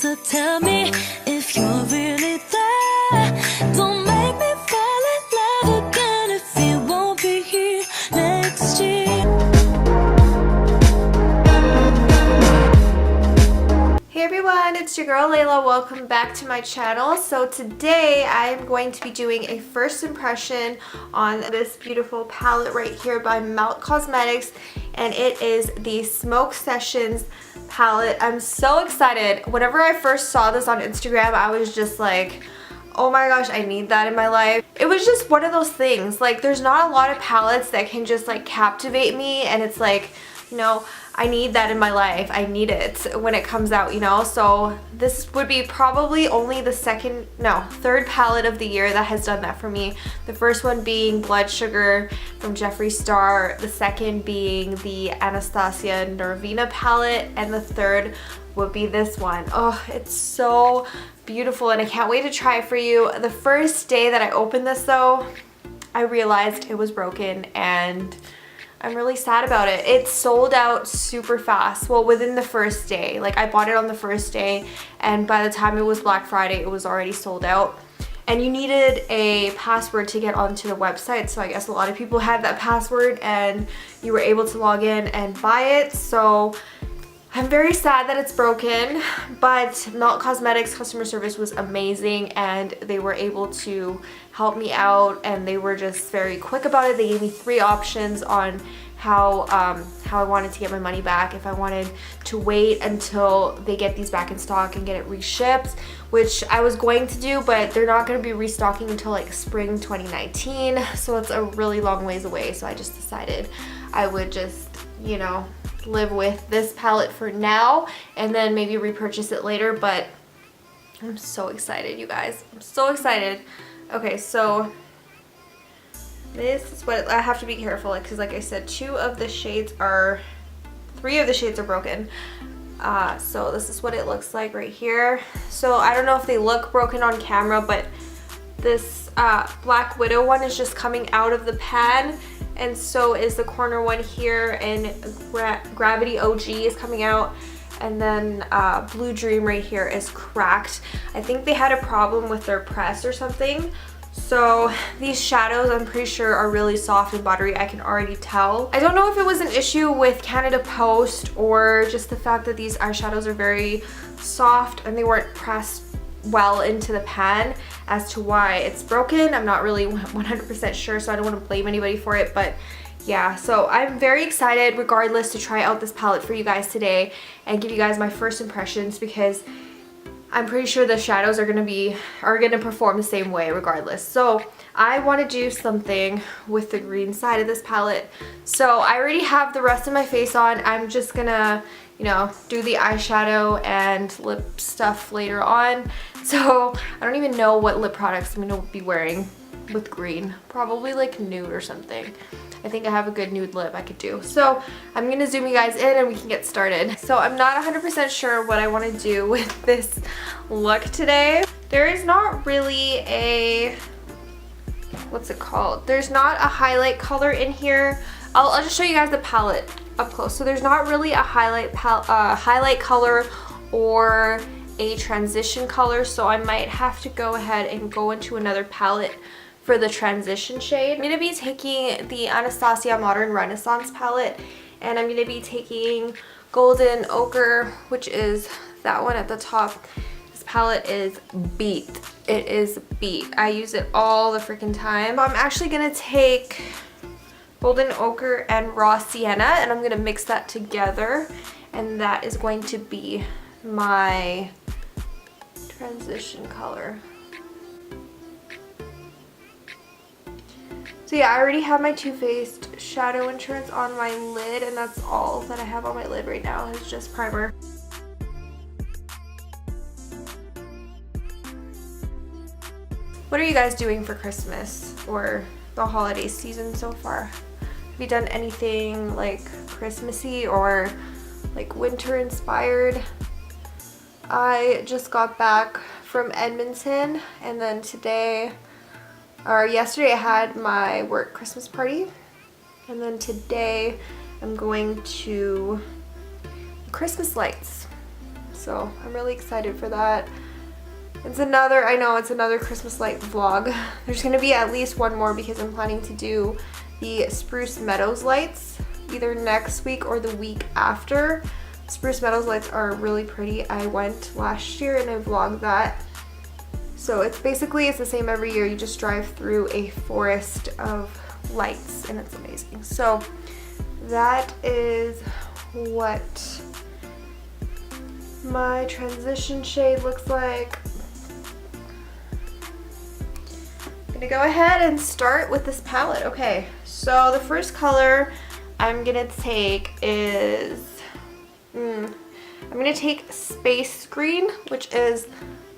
So tell me if you're really there. Don't make me fall in love again if you won't be here next year. Hey everyone, it's your girl Layla. Welcome back to my channel. So today I'm going to be doing a first impression on this beautiful palette right here by Melt Cosmetics, and it is the Smoke Sessions palette. I'm so excited. Whenever I first saw this on Instagram, I was just like, oh my gosh, I need that in my life. It was just one of those things. Like, there's not a lot of palettes that can just like captivate me, and it's like, you know, I need that in my life. I need it when it comes out, you know? So this would be probably only the third palette of the year that has done that for me. The first one being Blood Sugar from Jeffree Star, the second being the Anastasia Nervina palette, and the third would be this one. Oh, it's so beautiful and I can't wait to try it for you. The first day that I opened this though, I realized it was broken and I'm really sad about it. It sold out super fast. Well, within the first day. Like, I bought it on the first day, and by the time it was Black Friday, it was already sold out. And you needed a password to get onto the website, so I guess a lot of people had that password and you were able to log in and buy it. So I'm very sad that it's broken, but Melt Cosmetics customer service was amazing and they were able to help me out, and they were just very quick about it. They gave me 3 options on how I wanted to get my money back. If I wanted to wait until they get these back in stock and get it reshipped, which I was going to do, but they're not going to be restocking until like spring 2019, so it's a really long ways away. So I just decided I would just, you know, live with this palette for now and then maybe repurchase it later. But I'm so excited, you guys. I'm so excited. Okay, so this is what I have to be careful because, like I said, 3 of the shades are broken. So this is what it looks like right here. So I don't know if they look broken on camera, but this Black Widow one is just coming out of the pan, and so is the corner one here, and Gravity OG is coming out, and then Blue Dream right here is cracked. I think they had a problem with their press or something. So these shadows, I'm pretty sure, are really soft and buttery. I can already tell. I don't know if it was an issue with Canada Post or just the fact that these eyeshadows are very soft and they weren't pressed well into the pan as to why it's broken. I'm not really 100% sure, so I don't want to blame anybody for it, but yeah, so I'm very excited regardless to try out this palette for you guys today and give you guys my first impressions, because I'm pretty sure the shadows are gonna perform the same way regardless. So I want to do something with the green side of this palette. So I already have the rest of my face on. I'm just gonna, you know, do the eyeshadow and lip stuff later on. So I don't even know what lip products I'm gonna be wearing with green. Probably like nude or something. I think I have a good nude lip I could do. So I'm gonna zoom you guys in and we can get started. So I'm not 100% sure what I want to do with this look today. There is not really a, what's it called? There's not a highlight color in here. I'll just show you guys the palette up close. So there's not really a highlight color or a transition color, so I might have to go ahead and go into another palette for the transition shade. I'm going to be taking the Anastasia Modern Renaissance palette, and I'm going to be taking Golden Ochre, which is that one at the top. This palette is beat. It is beat. I use it all the freaking time. I'm actually going to take Golden Ochre and Raw Sienna, and I'm going to mix that together, and that is going to be my transition color. So yeah, I already have my Too Faced Shadow Insurance on my lid, and that's all that I have on my lid right now. It's just primer. What are you guys doing for Christmas or the holiday season so far? Have you done anything like Christmassy or like winter inspired? I just got back from Edmonton, and then yesterday I had my work Christmas party, and then today I'm going to Christmas lights. so I'm really excited for that. It's another, I know it's another Christmas light vlog. There's gonna be at least one more because I'm planning to do the Spruce Meadows lights either next week or the week after. Spruce Meadows lights are really pretty. I went last year and I vlogged that. So it's basically, it's the same every year. You just drive through a forest of lights and it's amazing. So that is what my transition shade looks like. I'm gonna go ahead and start with this palette. Okay, so the first color I'm gonna take is, I'm gonna take Space Green, which is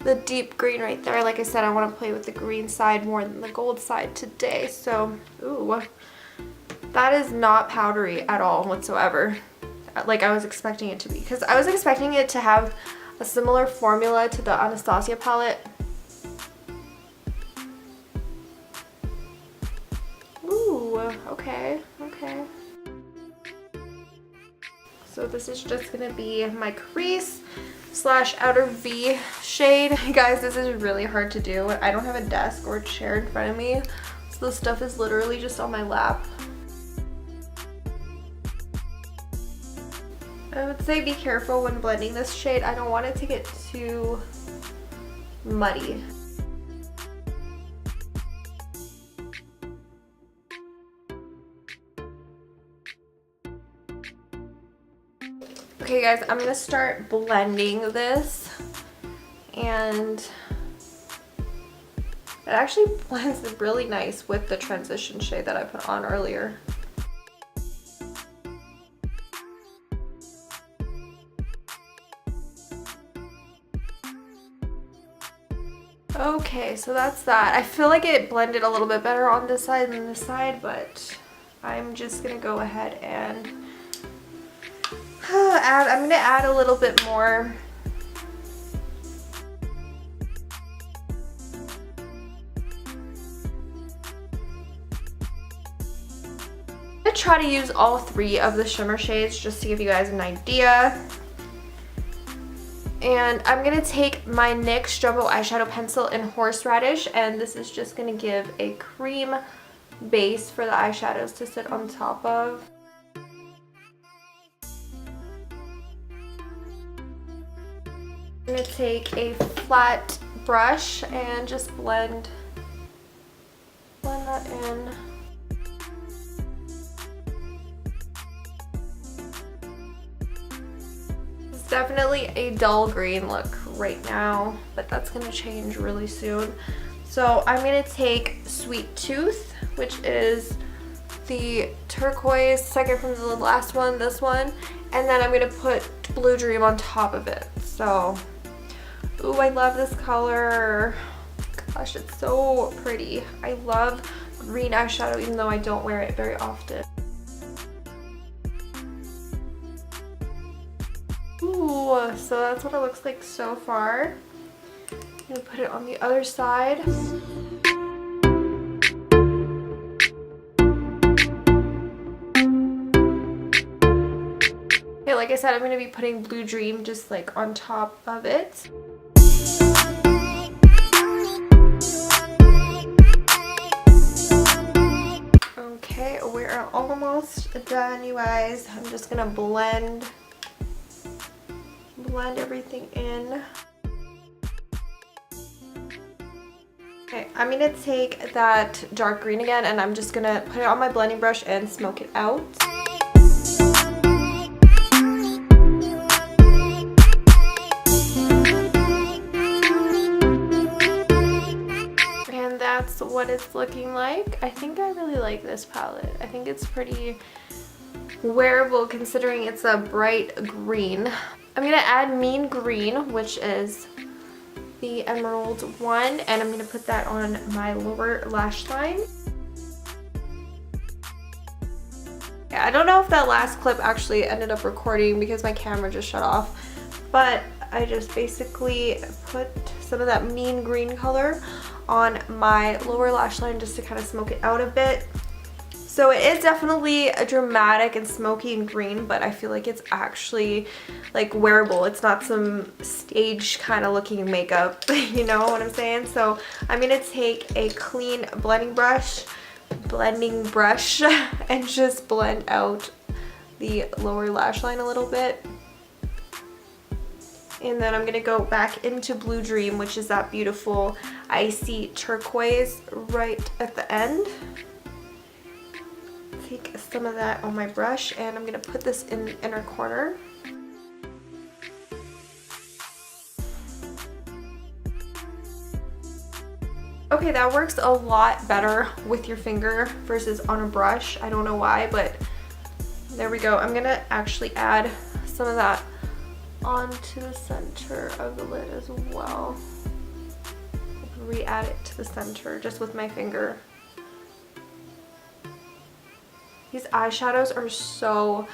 the deep green right there. Like I said, I want to play with the green side more than the gold side today. So, ooh, that is not powdery at all whatsoever. Like I was expecting it to be, because I was expecting it to have a similar formula to the Anastasia palette. Ooh, okay, okay. So this is just gonna be my crease slash outer V shade. Guys, this is really hard to do. I don't have a desk or a chair in front of me, so this stuff is literally just on my lap. I would say be careful when blending this shade. I don't want it to get too muddy. Okay guys, I'm gonna start blending this, and it actually blends really nice with the transition shade that I put on earlier. Okay, so that's that. I feel like it blended a little bit better on this side than this side, but I'm just gonna go ahead and I'm gonna add a little bit more. I'm gonna try to use all three of the shimmer shades just to give you guys an idea. And I'm gonna take my NYX Jumbo Eyeshadow Pencil in Horseradish, and this is just gonna give a cream base for the eyeshadows to sit on top of. I'm gonna take a flat brush and just blend that in. It's definitely a dull green look right now, but that's gonna change really soon. So I'm gonna take Sweet Tooth, which is the turquoise, second from the last one, this one, and then I'm gonna put Blue Dream on top of it. So, ooh, I love this color. Gosh, it's so pretty. I love green eyeshadow even though I don't wear it very often. Ooh, so that's what it looks like so far. I'm gonna put it on the other side. Okay, like I said, I'm gonna be putting Blue Dream just like on top of it. Okay, we're almost done, you guys. I'm just gonna blend everything in. Okay, I'm gonna take that dark green again, and I'm just gonna put it on my blending brush and smoke it out. And that's what it's looking like. I think I really like this palette. I think it's pretty wearable considering it's a bright green. I'm gonna add Mean Green, which is the emerald one, and I'm gonna put that on my lower lash line. Yeah, I don't know if that last clip actually ended up recording because my camera just shut off, but I just basically put some of that Mean Green color on my lower lash line just to kind of smoke it out a bit. So it is definitely a dramatic and smoky and green, but I feel like it's actually like wearable. It's not some stage kind of looking makeup, you know what I'm saying? So I'm gonna take a clean blending brush and just blend out the lower lash line a little bit. And then I'm gonna go back into Blue Dream, which is that beautiful icy turquoise right at the end. Take some of that on my brush and I'm gonna put this in the inner corner. Okay, that works a lot better with your finger versus on a brush. I don't know why, but there we go. I'm gonna actually add some of that onto the center of the lid as well. Re-add it to the center just with my finger. These eyeshadows are so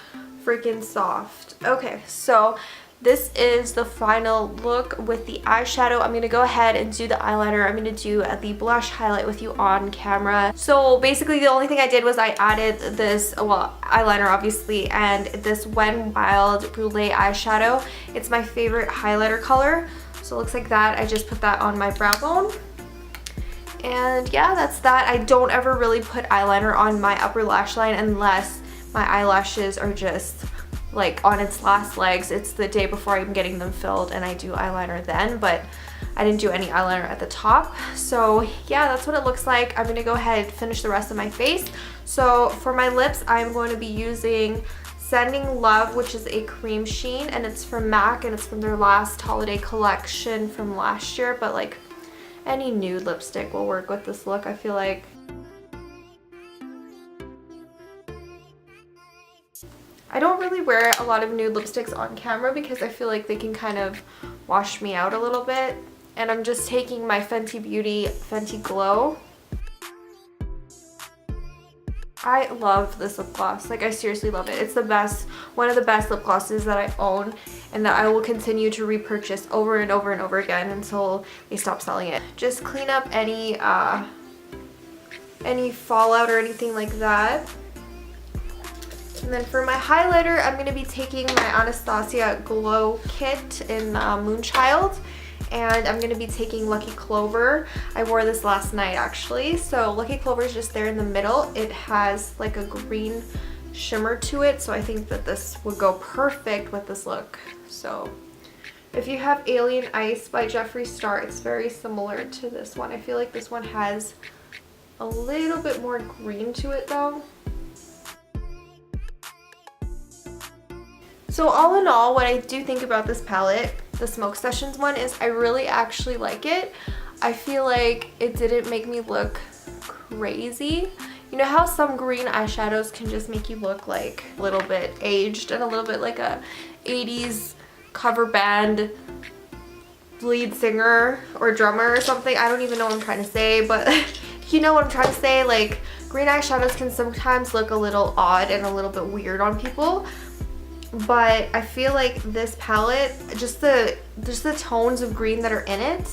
freaking soft. Okay, so this is the final look with the eyeshadow. I'm gonna go ahead and do the eyeliner. I'm gonna do the blush highlight with you on camera. So basically the only thing I did was I added this, well, eyeliner obviously, and this Wet n Wild Brulee eyeshadow. It's my favorite highlighter color. So it looks like that. I just put that on my brow bone. And yeah, that's that. I don't ever really put eyeliner on my upper lash line unless my eyelashes are just like on its last legs. It's the day before I'm getting them filled and I do eyeliner then, but I didn't do any eyeliner at the top. So yeah, that's what it looks like. I'm gonna go ahead and finish the rest of my face. So for my lips, I'm going to be using Sending Love, which is a cream sheen, and it's from MAC and it's from their last holiday collection from last year, but like any nude lipstick will work with this look, I feel like. I don't really wear a lot of nude lipsticks on camera because I feel like they can kind of wash me out a little bit. And I'm just taking my Fenty Beauty Fenty Glow. I love this lip gloss. Like, I seriously love it. It's the best, one of the best lip glosses that I own and that I will continue to repurchase over and over and over again until they stop selling it. Just clean up any fallout or anything like that. And then for my highlighter, I'm going to be taking my Anastasia Glow Kit in Moonchild. And I'm going to be taking Lucky Clover. I wore this last night actually. So Lucky Clover is just there in the middle. It has like a green shimmer to it. So I think that this would go perfect with this look. So if you have Alien Ice by Jeffree Star, it's very similar to this one. I feel like this one has a little bit more green to it though. So all in all, what I do think about this palette, the Smoke Sessions one, is I really actually like it. I feel like it didn't make me look crazy. You know how some green eyeshadows can just make you look like a little bit aged and a little bit like a 80s cover band lead singer or drummer or something? I don't even know what I'm trying to say, but you know what I'm trying to say. Like, green eyeshadows can sometimes look a little odd and a little bit weird on people. But I feel like this palette, just the tones of green that are in it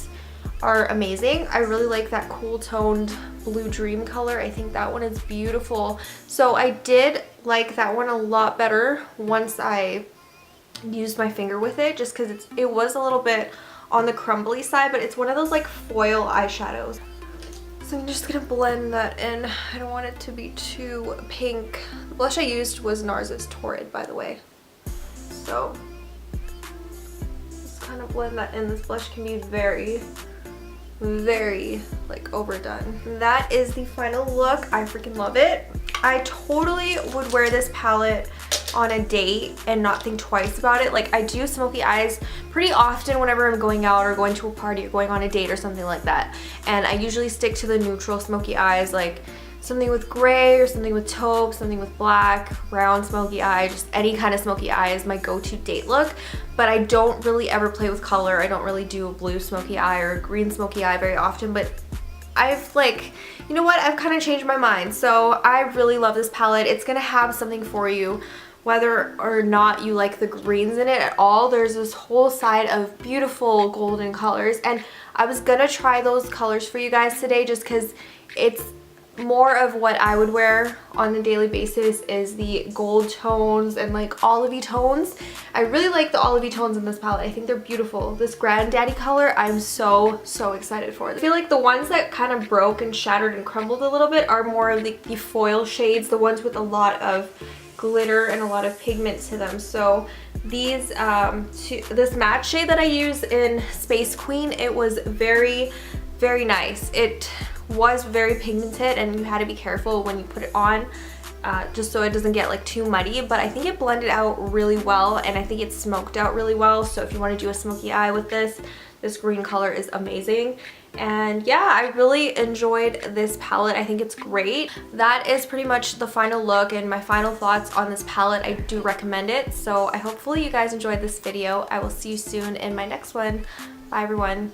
are amazing. I really like that cool toned Blue Dream color. I think that one is beautiful. So I did like that one a lot better once I used my finger with it, just because it was a little bit on the crumbly side, but it's one of those like foil eyeshadows. So I'm just gonna blend that in. I don't want it to be too pink. The blush I used was NARS's Torrid, by the way. So just kind of blend that in. This blush can be very like overdone. That is the final look. I freaking love it. I totally would wear this palette on a date and not think twice about it. Like, I do smoky eyes pretty often whenever I'm going out or going to a party or going on a date or something like that, and I usually stick to the neutral smoky eyes, like something with gray or something with taupe, something with black, brown smoky eye, just any kind of smoky eye is my go-to date look. But I don't really ever play with color. I don't really do a blue smoky eye or a green smoky eye very often, but I've like, you know what, I've kind of changed my mind. So I really love this palette. It's gonna have something for you whether or not you like the greens in it at all. There's this whole side of beautiful golden colors, and I was gonna try those colors for you guys today just because it's more of what I would wear on a daily basis is the gold tones and like olivey tones. I really like the olivey tones in this palette. I think they're beautiful. This Granddaddy color, I'm so excited for. I feel like the ones that kind of broke and shattered and crumbled a little bit are more like the foil shades, the ones with a lot of glitter and a lot of pigment to them. So these this matte shade that I use in Space Queen, it was very nice. It was very pigmented and you had to be careful when you put it on, just so it doesn't get like too muddy, but I think it blended out really well and I think it smoked out really well. So if you want to do a smoky eye with this green color is amazing. And yeah, I really enjoyed this palette. I think it's great. That is pretty much the final look and my final thoughts on this palette. I do recommend it. So hopefully you guys enjoyed this video. I will see you soon in my next one. Bye everyone.